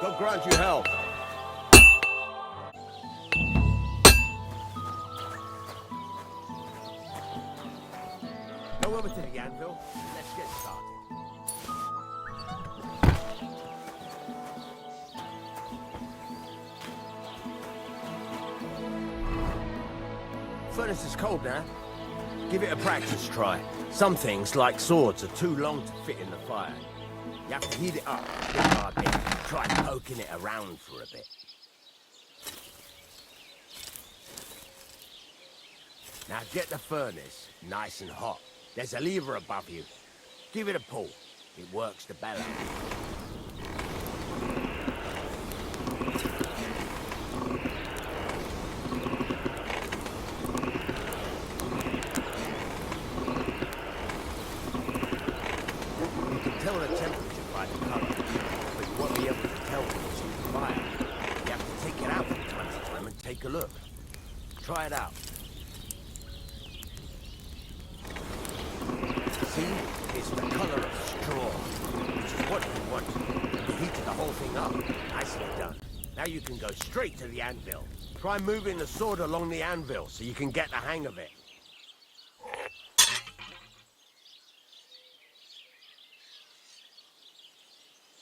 God grant you health. Go over to the anvil. Let's get started. Furnace is cold now. Give it a practice try. Some things, like swords, are too long to fit in the fire. You have to heat it up bit by bit. Try poking it around for a bit. Now get the furnace nice and hot. There's a lever above you. Give it a pull. It works the bellow. Tell the temperature by the color, but you won't be able to tell when it's in the fire. You have to take it out from time to time and take a look. Try it out. See? It's the color of straw, which is what you want. You heated the whole thing up. Nicely done. Now you can go straight to the anvil. Try moving the sword along the anvil so you can get the hang of it.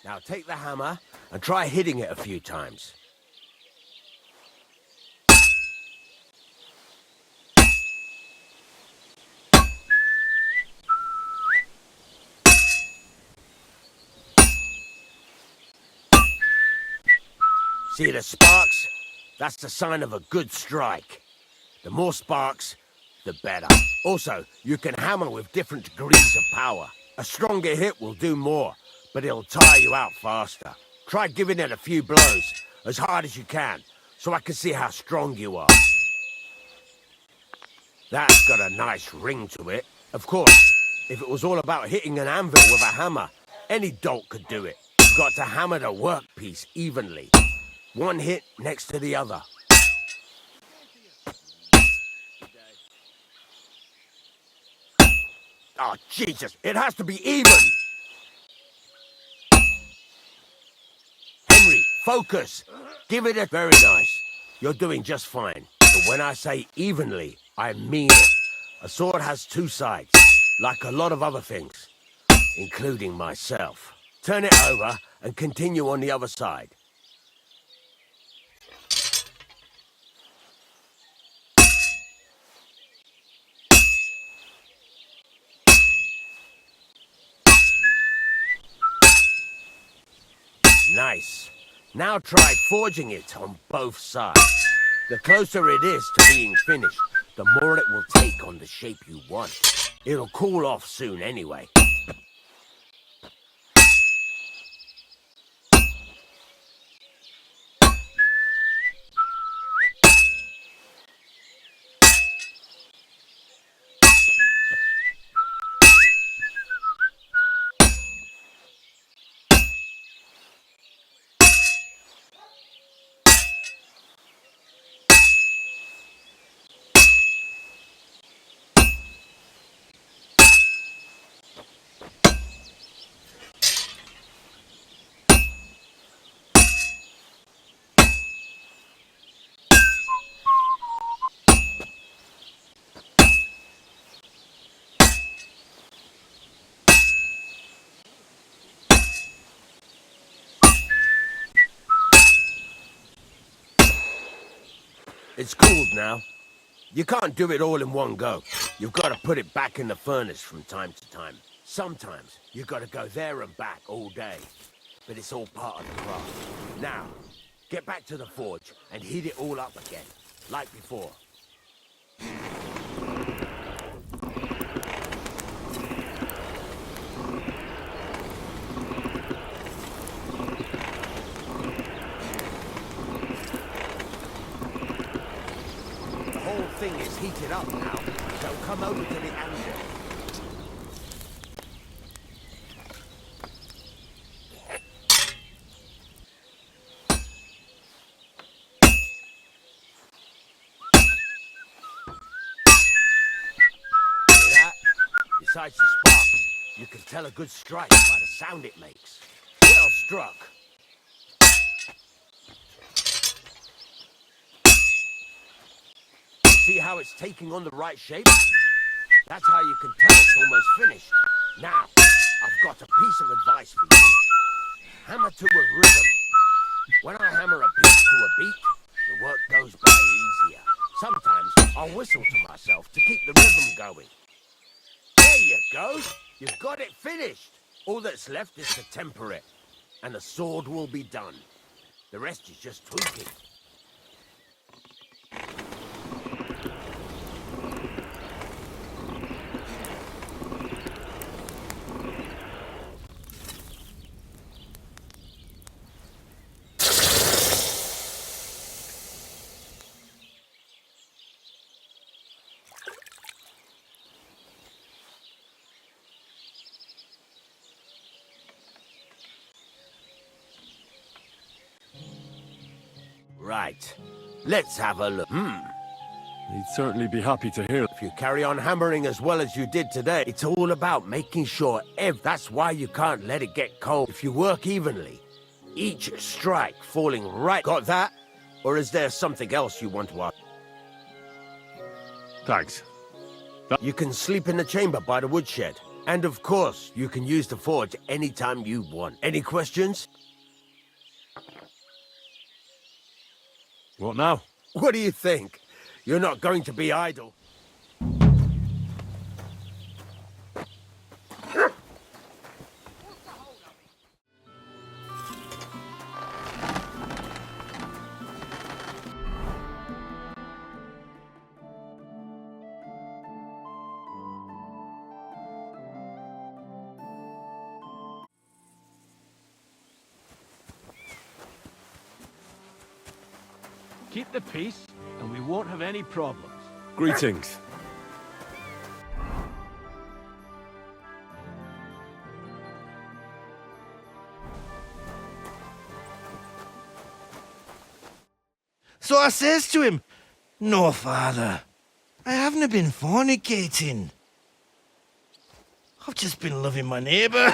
Now take the hammer and try hitting it a few times. See the sparks? That's the sign of a good strike. The more sparks, the better. Also, you can hammer with different degrees of power. A stronger hit will do more, but it'll tire you out faster. Try giving it a few blows, as hard as you can, so I can see how strong you are. That's got a nice ring to it. Of course, if it was all about hitting an anvil with a hammer, any dolt could do it. You've got to hammer the workpiece evenly. One hit next to the other. Oh, Jesus, it has to be even! Henry, focus! Give it a... Very nice. You're doing just fine. But when I say evenly, I mean it. A sword has two sides, like a lot of other things, including myself. Turn it over and continue on the other side. Nice. Now try forging it on both sides. The closer it is to being finished, the more it will take on the shape you want. It'll cool off soon anyway. It's cooled now. You can't do it all in one go. You've got to put it back in the furnace from time to time. Sometimes you've got to go there and back all day. But it's all part of the craft. Now, get back to the forge and heat it all up again, like before. The thing is heated up now, so come over to the anvil. See that? Besides the sparks, you can tell a good strike by the sound it makes. Well struck. see how it's taking on the right shape? That's how you can tell it's almost finished. Now, I've got a piece of advice for you. Hammer to a rhythm. When I hammer a piece to a beat, the work goes by easier. Sometimes I'll whistle to myself to keep the rhythm going. There you go. You've got it finished. All that's left is to temper it, and the sword will be done. The rest is just tweaking. Right. Let's have a look. He'd certainly be happy to hear. If you carry on hammering as well as you did today, it's all about making sure that's why you can't let it get cold. If you work evenly, each strike falling right. Got that? Or is there something else you want to ask? Thanks. You can sleep in the chamber by the woodshed. And of course, you can use the forge anytime you want. Any questions? What now? What do you think? You're not going to be idle. Keep the peace, and we won't have any problems. Greetings. So I says to him, "No, father, I haven't been fornicating. I've just been loving my neighbour."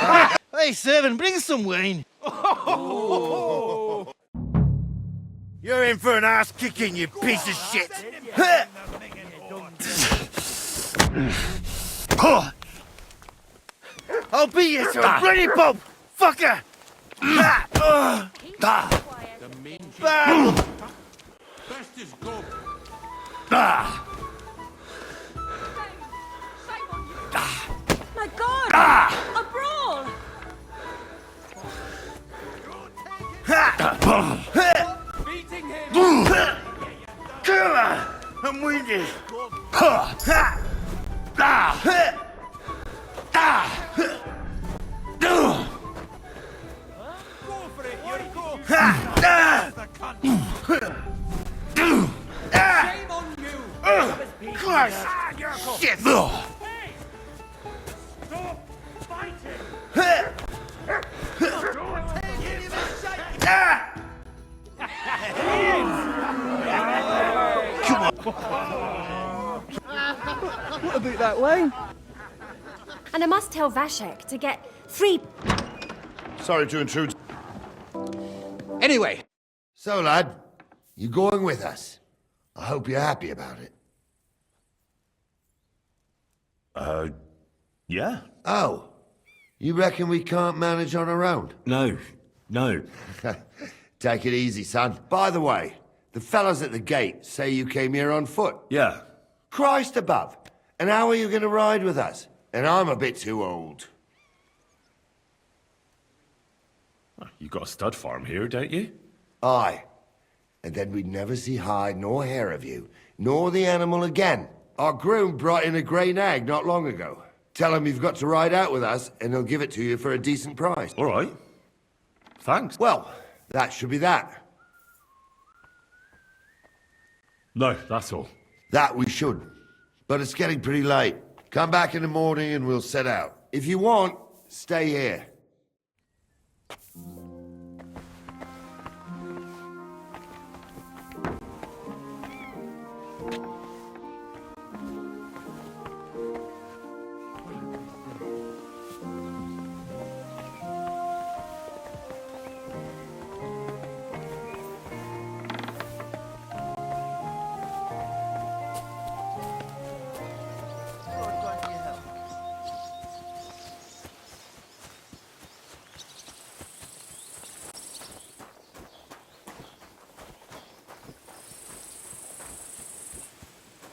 Hey, servant, bring some wine. You're in for an ass kicking, you piece of shit! I'll beat you to a bloody pulp, fucker! Best is good. My God! A brawl! Beating him! Come on! I'm winded! Go for it, Yuriko! Shame on you! Christ! Shit! Hey! Stop fighting! What about that wine? And I must tell Vashek to get 3... Sorry to intrude. Anyway, So, lad, you going with us? I hope you're happy about it. yeah. Oh, you reckon we can't manage on our own? No. Take it easy, son. By the way, the fellas at the gate say you came here on foot. Yeah. Christ above! And how are you going to ride with us? And I'm a bit too old. You got a stud farm here, don't you? Aye. And then we'd never see hide nor hair of you, nor the animal again. Our groom brought in a grey nag not long ago. Tell him you've got to ride out with us, and he'll give it to you for a decent price. All right. Thanks. Well, that should be that. No, that's all. That we should. But it's getting pretty late. Come back in the morning and we'll set out. If you want, stay here.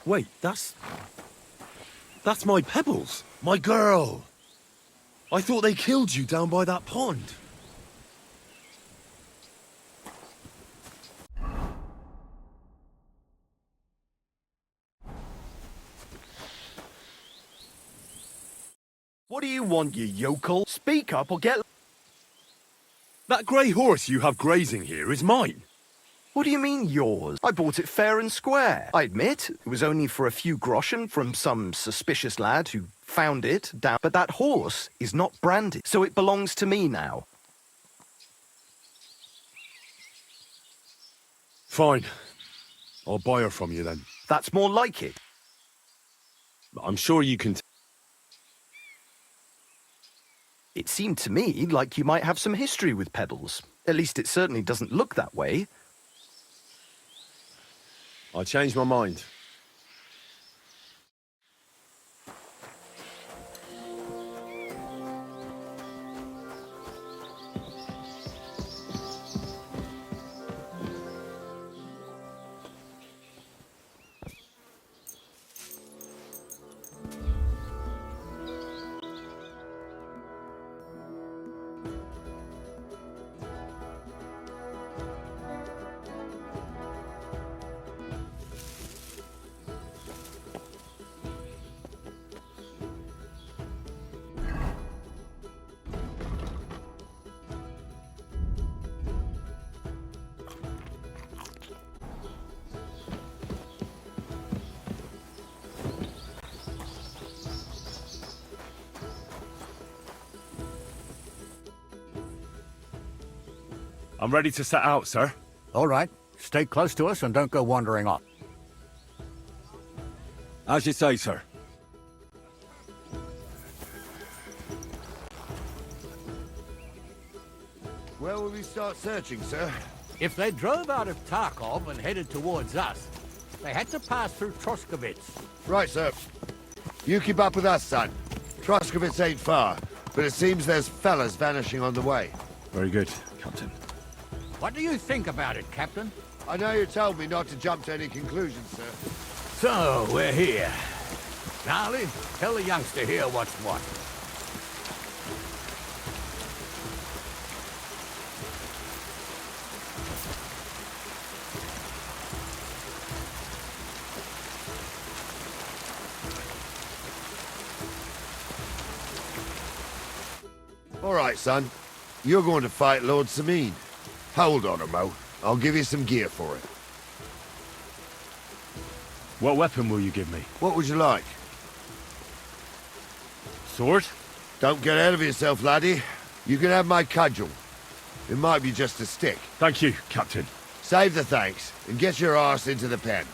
Wait, that's my Pebbles. My girl! I thought they killed you down by that pond. What do you want, you yokel? Speak up or get... That grey horse you have grazing here is mine. What do you mean, yours? I bought it fair and square. I admit, it was only for a few groschen from some suspicious lad who found it down... But that horse is not branded, so it belongs to me now. Fine. I'll buy her from you then. That's more like it. I'm sure you can... It seemed to me like you might have some history with Pebbles. At least it certainly doesn't look that way. I changed my mind. I'm ready to set out, sir. All right. Stay close to us and don't go wandering off. As you say, sir. Where will we start searching, sir? If they drove out of Tarkov and headed towards us, they had to pass through Troskovitz. Right, sir. You keep up with us, son. Troskovitz ain't far, but it seems there's fellas vanishing on the way. Very good, Captain. What do you think about it, Captain? I know you told me not to jump to any conclusions, sir. So, we're here. Gnarly, tell the youngster here what's what. All right, son. You're going to fight Lord Sameen. Hold on, Mo. I'll give you some gear for it. What weapon will you give me? What would you like? Sword? Don't get ahead of yourself, laddie. You can have my cudgel. It might be just a stick. Thank you, Captain. Save the thanks, and get your arse into the pen.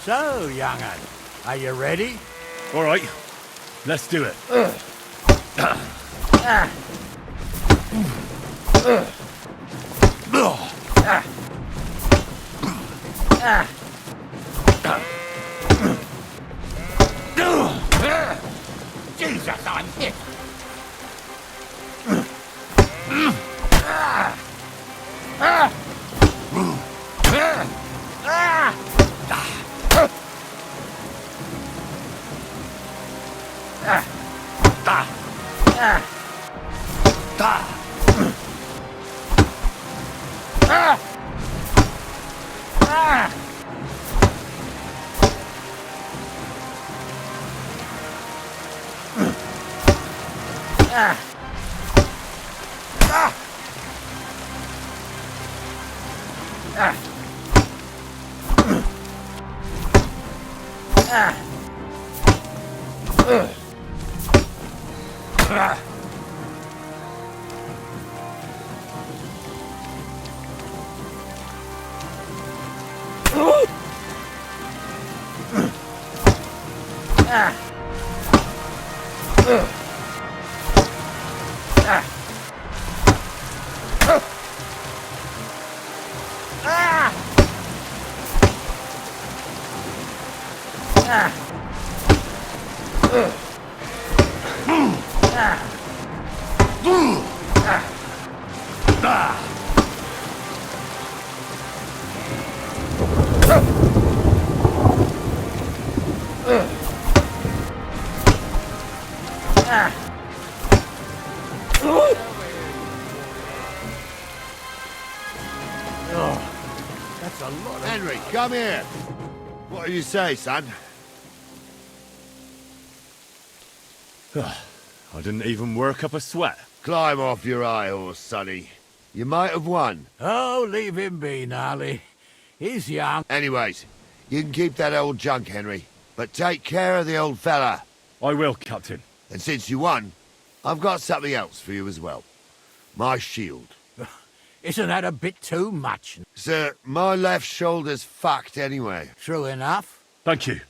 So, young'un, are you ready? All right, let's do it. Jesus, I'm hit! That's a lot of... Henry, come here. What do you say, son? I didn't even work up a sweat. Climb off your high horse, sonny. You might have won. Oh, leave him be, Gnarly. He's young. Anyways, you can keep that old junk, Henry. But take care of the old fella. I will, Captain. And since you won, I've got something else for you as well. My shield. Isn't that a bit too much? Sir, my left shoulder's fucked anyway. True enough. Thank you.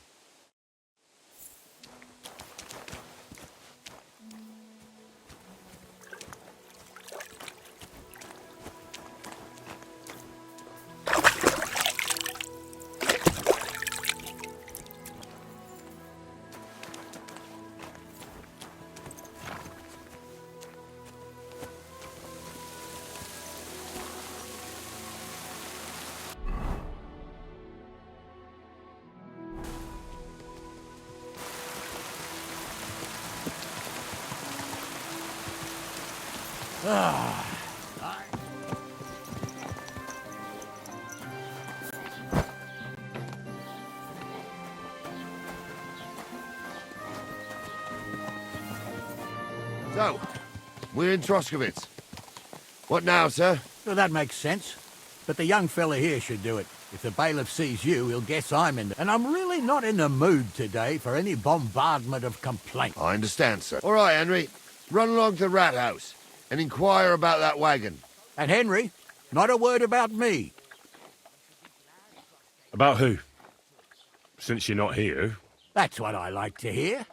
So, we're in Troskowitz. What now, sir? Well, that makes sense. But the young fella here should do it. If the bailiff sees you, he'll guess I'm in. And I'm really not in the mood today for any bombardment of complaints. I understand, sir. All right, Henry. Run along to the rat house and inquire about that wagon. And Henry, not a word about me. About who? Since you're not here. That's what I like to hear.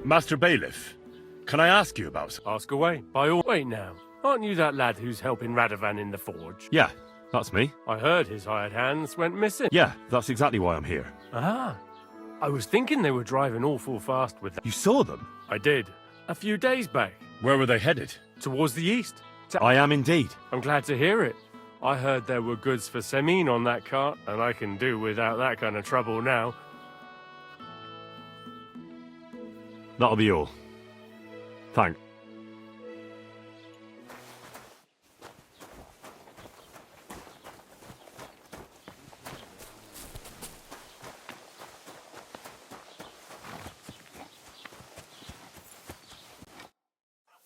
Master Bailiff, can I ask you about something? Ask away. By all... Wait now. Aren't you that lad who's helping Radovan in the forge? Yeah, that's me. I heard his hired hands went missing. Yeah, that's exactly why I'm here. Ah. I was thinking they were driving awful fast with that. You saw them? I did. A few days back. Where were they headed? Towards the east. I am indeed. I'm glad to hear it. I heard there were goods for Semin on that cart, and I can do without that kind of trouble now. That'll be all. Thanks.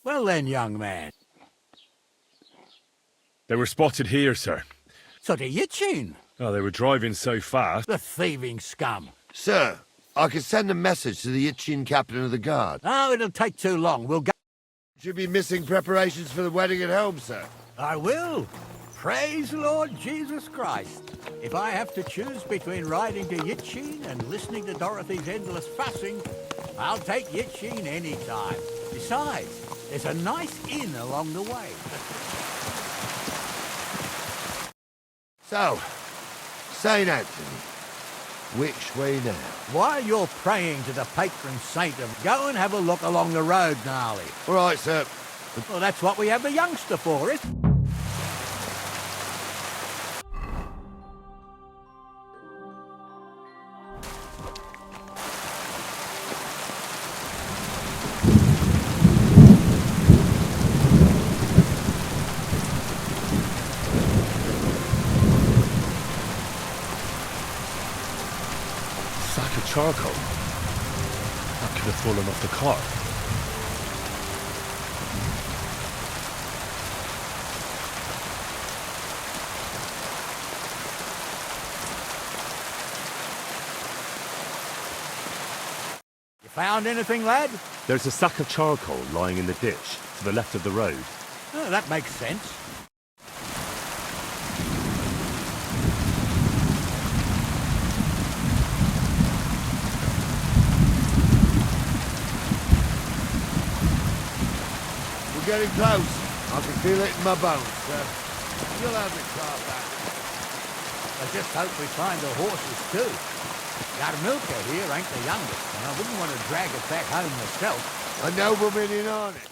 Well then, young man. They were spotted here, sir. So to Yitchin, Oh, they were driving so fast. the thieving scum. Sir, I can send a message to the Yitchin captain of the guard. Oh, it'll take too long. We'll go. Should be missing preparations for the wedding at home, sir. I will. Praise Lord Jesus Christ. If I have to choose between riding to Yitchin and listening to Dorothy's endless fussing, I'll take Yitchin any time. Besides, there's a nice inn along the way. So, say now to me, which way now? While you're praying to the patron saint of... Go and have a look along the road, Gnarly. All right, sir. Well, that's what we have the youngster for, isn't it? Sack of charcoal. That could have fallen off the car. You found anything, lad? There's a sack of charcoal lying in the ditch to the left of the road. Oh, that makes sense. getting close. I can feel it in my bones, sir. You'll have the car back. I just hope we find the horses too. Our milker here ain't the youngest, and I wouldn't want to drag it back home myself. A nobleman in on it.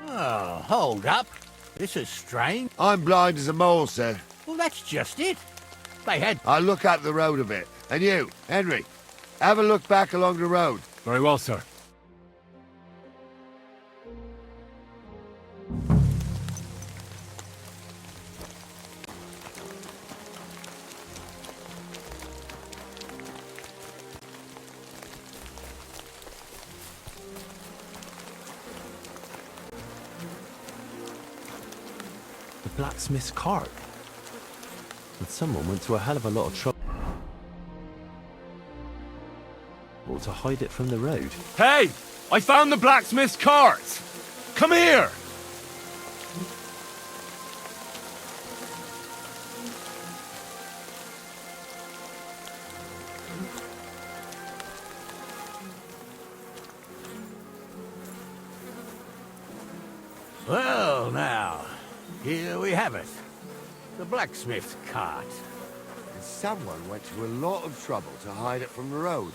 Oh, hold up. This is strange. I'm blind as a mole, sir. Well, that's just it. They had... I'll look up the road a bit. And you, Henry, have a look back along the road. Very well, sir. The blacksmith's cart. And someone went to a hell of a lot of trouble to hide it from the road. Hey! I found the blacksmith's cart! Come here! Well, now, here we have it. The blacksmith's cart. And someone went to a lot of trouble to hide it from the road.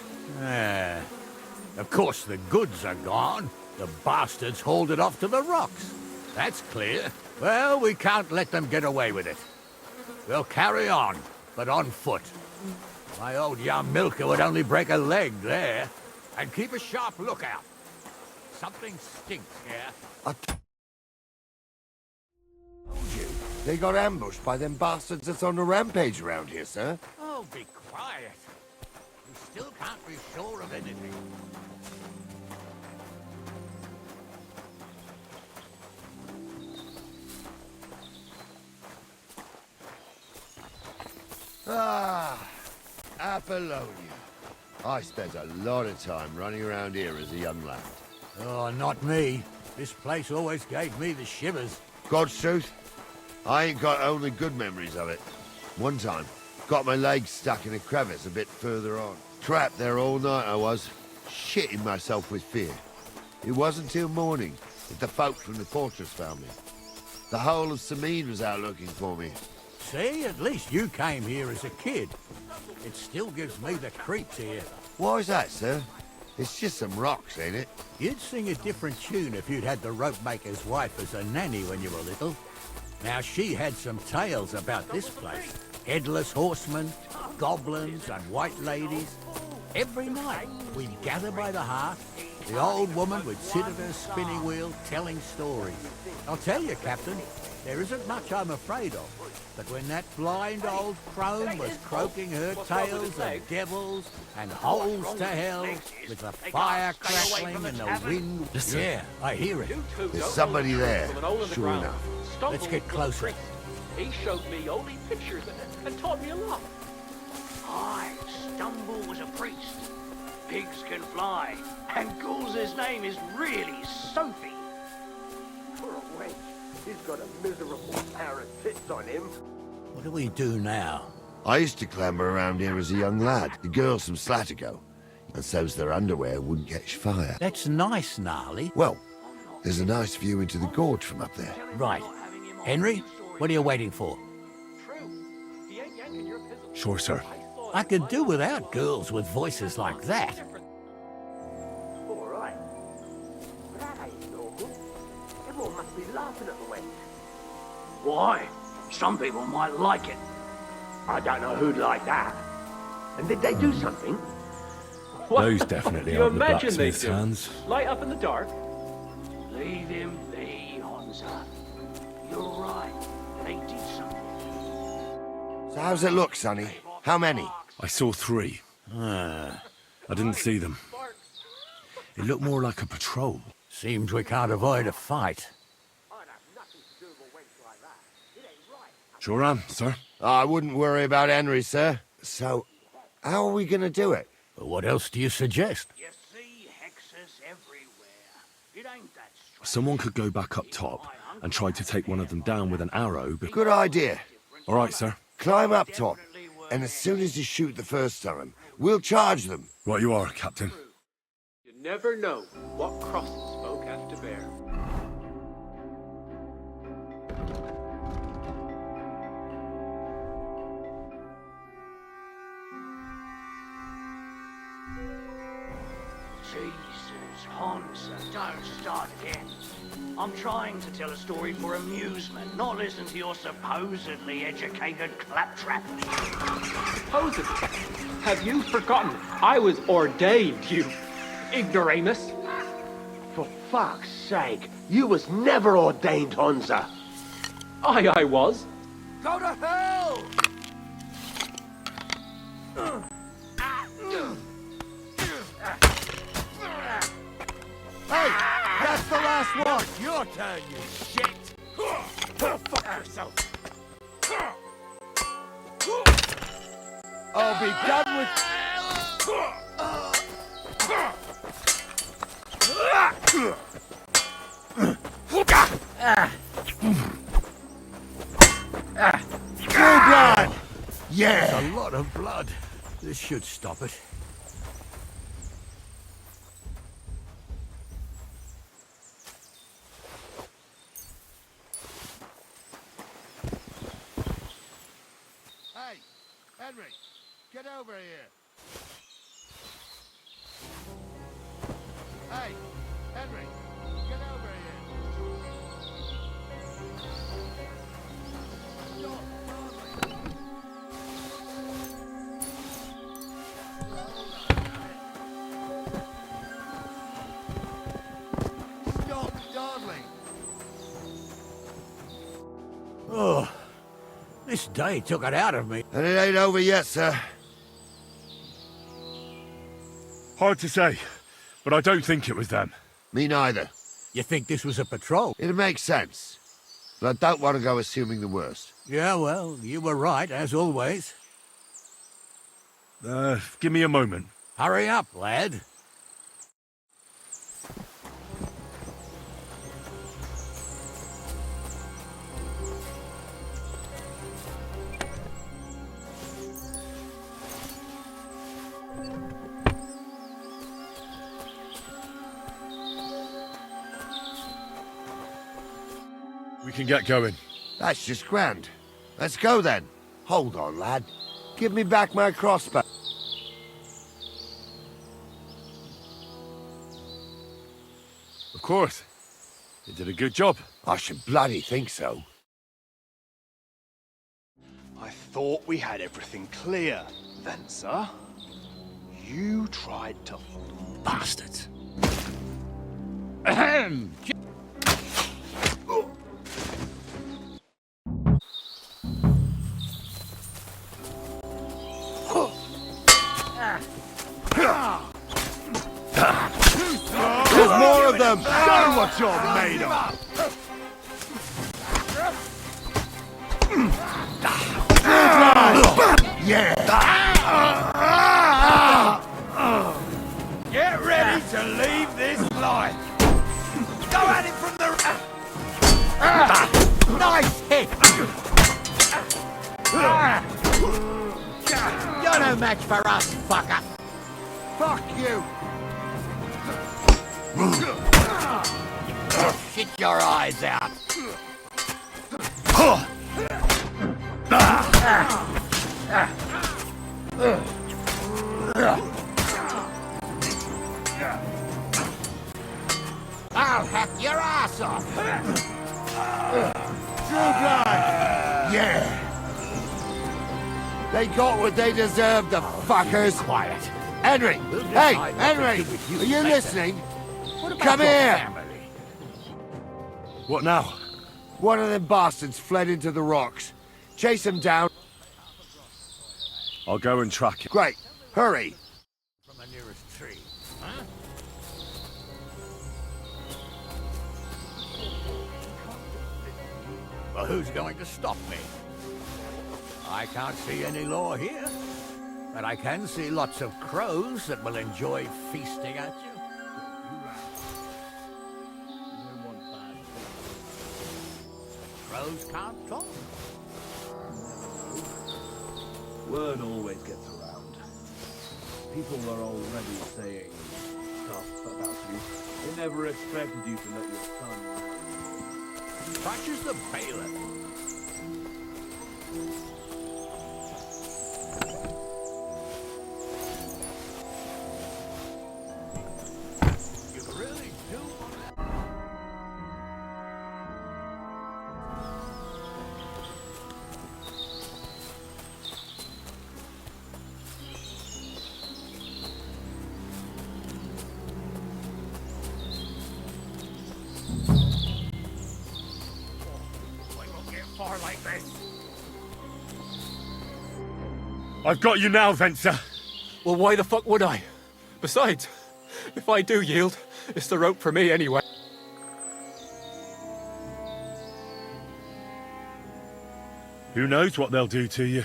Of course, the goods are gone. The bastards hauled it off to the rocks. That's clear. Well, we can't let them get away with it. We'll carry on, but on foot. My old young milker would only break a leg there. And keep a sharp lookout. Something stinks here. They got ambushed by them bastards that's on the rampage around here, sir. Oh, be quiet. We still can't be sure of anything. Ah, Apollonia. I spent a lot of time running around here as a young lad. Oh, not me. This place always gave me the shivers. God's truth, I ain't got only good memories of it. One time, got my leg stuck in a crevice a bit further on. Trapped there all night I was, shitting myself with fear. It wasn't till morning that the folk from the fortress found me. The whole of Samine was out looking for me. See, at least you came here as a kid. It still gives me the creeps here. Why's that, sir? It's just some rocks, ain't it? You'd sing a different tune if you'd had the rope-maker's wife as a nanny when you were little. Now, she had some tales about this place. Headless horsemen, goblins, and white ladies. Every night, we'd gather by the hearth. The old woman would sit at her spinning wheel telling stories. I'll tell you, Captain, there isn't much I'm afraid of. But when that blind old crone was croaking her tales of devils and holes to hell, with the fire crackling and the wind... Listen. Yeah, I hear it. There's somebody there, sure enough. Let's get closer. He showed me only pictures and taught me a lot. I, Stumble was a priest. Pigs can fly. And Ghoul's name is really Sophie. For a wench, he's got a miserable pair of tits on him. What do we do now? I used to clamber around here as a young lad. The girls from Slatigo. And so's their underwear wouldn't catch fire. That's nice, Gnarly. Well, there's a nice view into the gorge from up there. Right. Henry, what are you waiting for? Sure, sir. I could do without girls with voices like that. All right. That ain't normal. Everyone must be laughing at the wench. Why? Some people might like it. I don't know who'd like that. And did they do something? Those definitely You aren't the imagine they blacksmith's do. hands. Light up in the dark. Leave him be, Honza. You're right. They did something. So how's it look, Sonny? How many? I saw 3. I didn't see them. It looked more like a patrol. Seems we can't avoid a fight. Sure am, sir. I wouldn't worry about Henry, sir. So, how are we going to do it? What else do you suggest? You see hexes everywhere. It ain't that strange. Someone could go back up top and try to take one of them down with an arrow. Good idea. All right, sir. Climb up top, and as soon as you shoot the first time, we'll charge them. Right you are, Captain. You never know what crosses folk have to bear. Jesus, Hans, don't start again. I'm trying to tell a story for amusement, not listen to your supposedly educated claptrap. Supposedly? Have you forgotten I was ordained, you ignoramus? For fuck's sake, you was never ordained, Honza. I was. Go to hell! Hey, that's the last one. Your turn, you shit. Go fuck yourself. I'll be done with... True blood! Yeah! There's a lot of blood. This should stop it. Hey, Henry, get over here. Hey, Henry, get over here. Stop, darling. Stop, darling. Oh, this day took it out of me. And it ain't over yet, sir. Hard to say, but I don't think it was them. Me neither. You think this was a patrol? It makes sense. But I don't want to go assuming the worst. Yeah, well, you were right, as always. Give me a moment. Hurry up, lad. We can get going. That's just grand. Let's go then. Hold on, lad. Give me back my crossbow. Of course. You did a good job. I should bloody think so. I thought we had everything clear, then, sir. You tried to... Bastard. Ahem! There's more of them! Show what you're made of! Yeah! Get ready to leave this life! Go at it from the... Nice hit! You're no match for us, fucker! Fuck you! Shit your eyes out! I'll hack your ass off! True blood! Yeah! They got what they deserved, the fuckers! Quiet. Henry! Hey, Henry! Are you listening? Come here! What now? One of them bastards fled into the rocks. Chase him down. I'll go and track it. Great. Hurry. From the nearest tree, huh? Well, who's going to stop me? I can't see any law here, but I can see lots of crows that will enjoy feasting at you. Crows can't talk. Word always gets around. People are already saying stuff about you. They never expected you to let your son marry. Such as the bailiff. You really do want to... Far like this. I've got you now, Venser. Well, why the fuck would I? Besides, if I do yield, it's the rope for me anyway. Who knows what they'll do to you?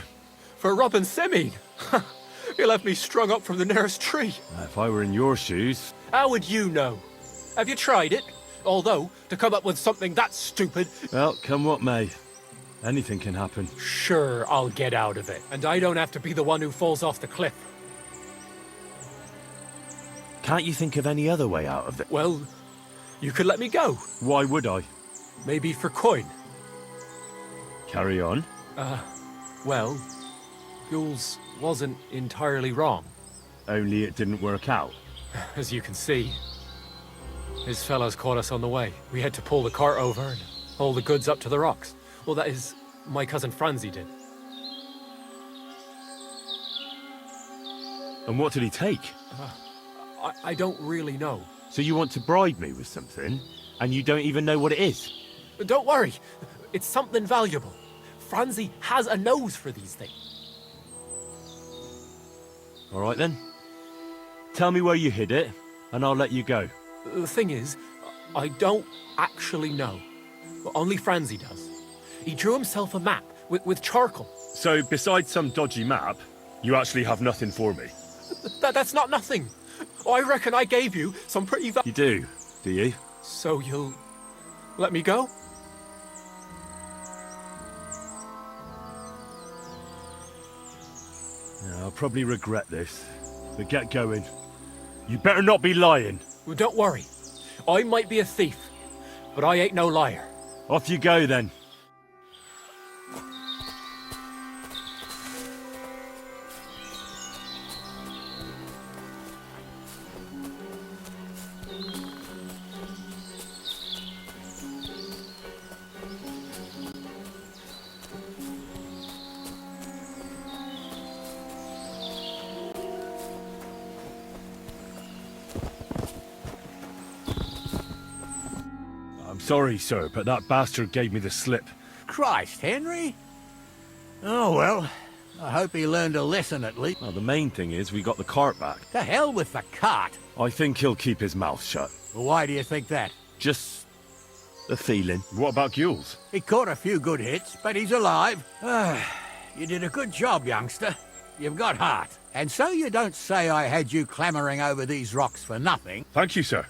For robbing Semine? He'll have me strung up from the nearest tree. If I were in your shoes... How would you know? Have you tried it? Although, to come up with something that stupid... Well, come what may. Anything can happen. Sure, I'll get out of it. And I don't have to be the one who falls off the cliff. Can't you think of any other way out of it? Well, you could let me go. Why would I? Maybe for coin. Carry on. Well, Jules wasn't entirely wrong. Only it didn't work out. As you can see. His fellows caught us on the way. We had to pull the cart over and haul the goods up to the rocks. Well, that is, my cousin Franzi did. And what did he take? I don't really know. So you want to bribe me with something, and you don't even know what it is? Don't worry. It's something valuable. Franzi has a nose for these things. All right, then. Tell me where you hid it, and I'll let you go. The thing is, I don't actually know. Well, only Franzi does. He drew himself a map with charcoal. So, besides some dodgy map, you actually have nothing for me? That's not nothing. I reckon I gave you some pretty You do you? So you'll let me go? Yeah, I'll probably regret this, but get going. You better not be lying. Well, don't worry. I might be a thief, but I ain't no liar. Off you go, then. Sorry, sir, but that bastard gave me the slip. Christ, Henry. Oh, well. I hope he learned a lesson at least. Well, the main thing is we got the cart back. To hell with the cart. I think he'll keep his mouth shut. Well, why do you think that? Just a feeling. What about Gules? He caught a few good hits, but he's alive. You did a good job, youngster. You've got heart. And so you don't say I had you clambering over these rocks for nothing. Thank you, sir.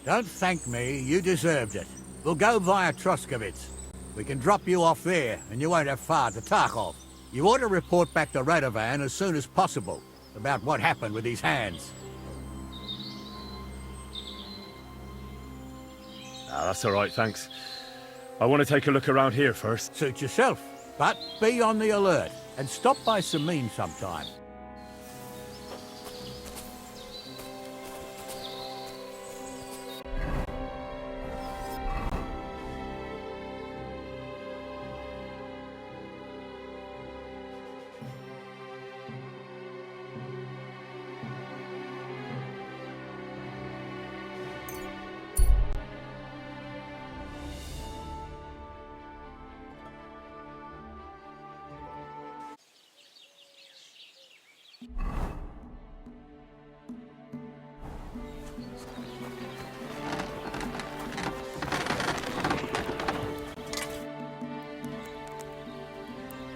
Don't thank me, you deserved it. We'll go via Troskovitz. We can drop you off there, and you won't have far to Tarkov. You ought to report back to Radovan as soon as possible about what happened with his hands. That's all right, thanks. I want to take a look around here first. Suit yourself, but be on the alert, and stop by Semine sometime.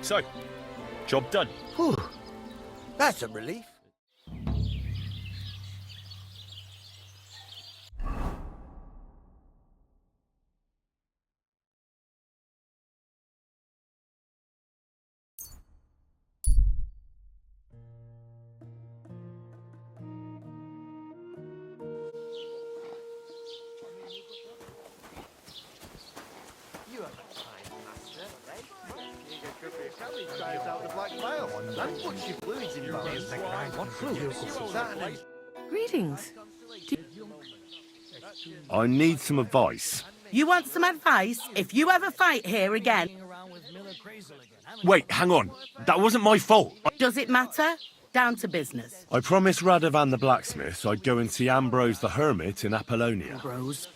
So, job done. Whew. That's a relief. Greetings. I need some advice. You want some advice? If you ever fight here again... Wait, hang on. That wasn't my fault. Does it matter? Down to business. I promised Radovan the blacksmith I'd go and see Ambrose the Hermit in Apollonia. Ambrose?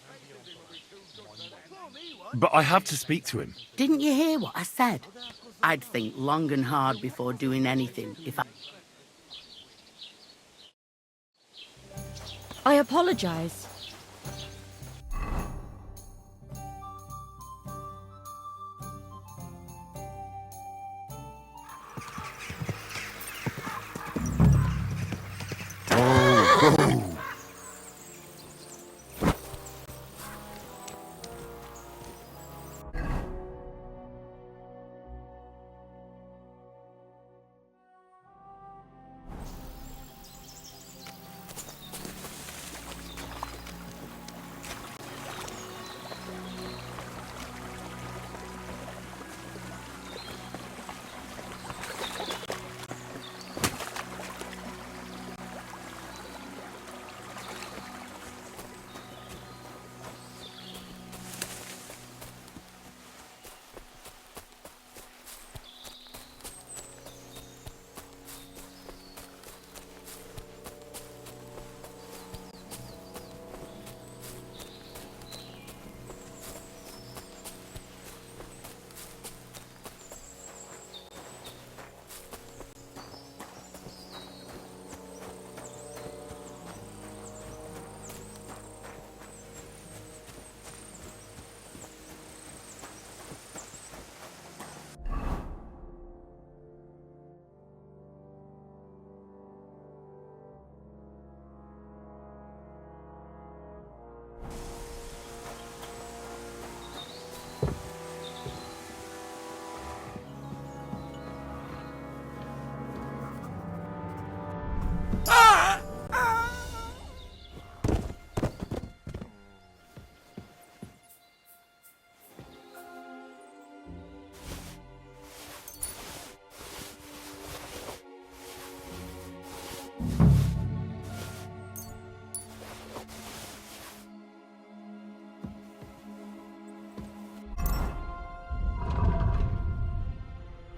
But I have to speak to him. Didn't you hear what I said? I'd think long and hard before doing anything if I apologize.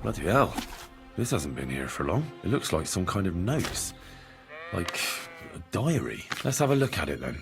Bloody hell. This hasn't been here for long. It looks like some kind of notes. Like a diary. Let's have a look at it then.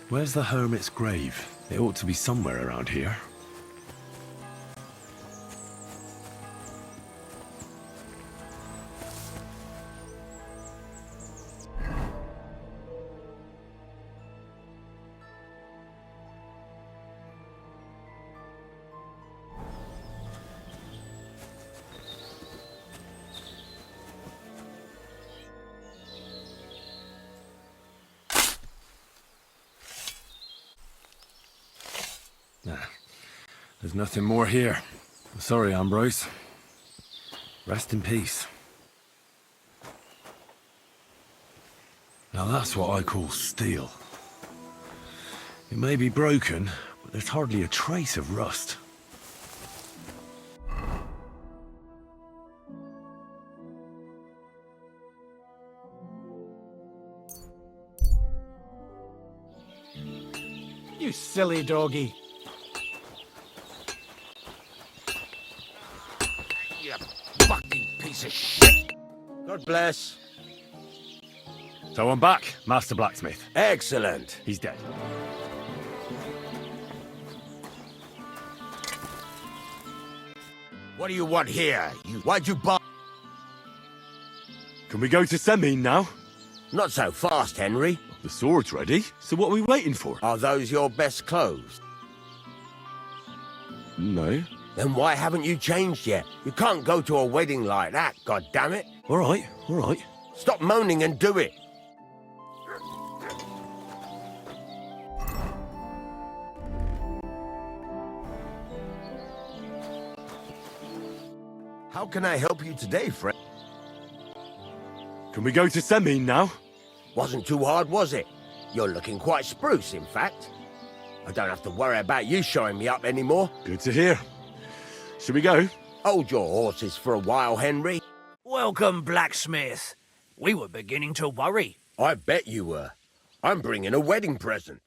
Where's the Hermit's grave? It ought to be somewhere around here. There's nothing more here. Sorry, Ambrose. Rest in peace. Now that's what I call steel. It may be broken, but there's hardly a trace of rust. You silly doggy. You fucking piece of shit! God bless. So I'm back, Master Blacksmith. Excellent. He's dead. What do you want here? Why'd you buy? Can we go to Semine now? Not so fast, Henry. The sword's ready, so what are we waiting for? Are those your best clothes? No. Then why haven't you changed yet? You can't go to a wedding like that, goddammit. All right. Stop moaning and do it. How can I help you today, friend? Can we go to Semine now? Wasn't too hard, was it? You're looking quite spruce, in fact. I don't have to worry about you showing me up anymore. Good to hear. Should we go? Hold your horses for a while, Henry. Welcome, Blacksmith. We were beginning to worry. I bet you were. I'm bringing a wedding present.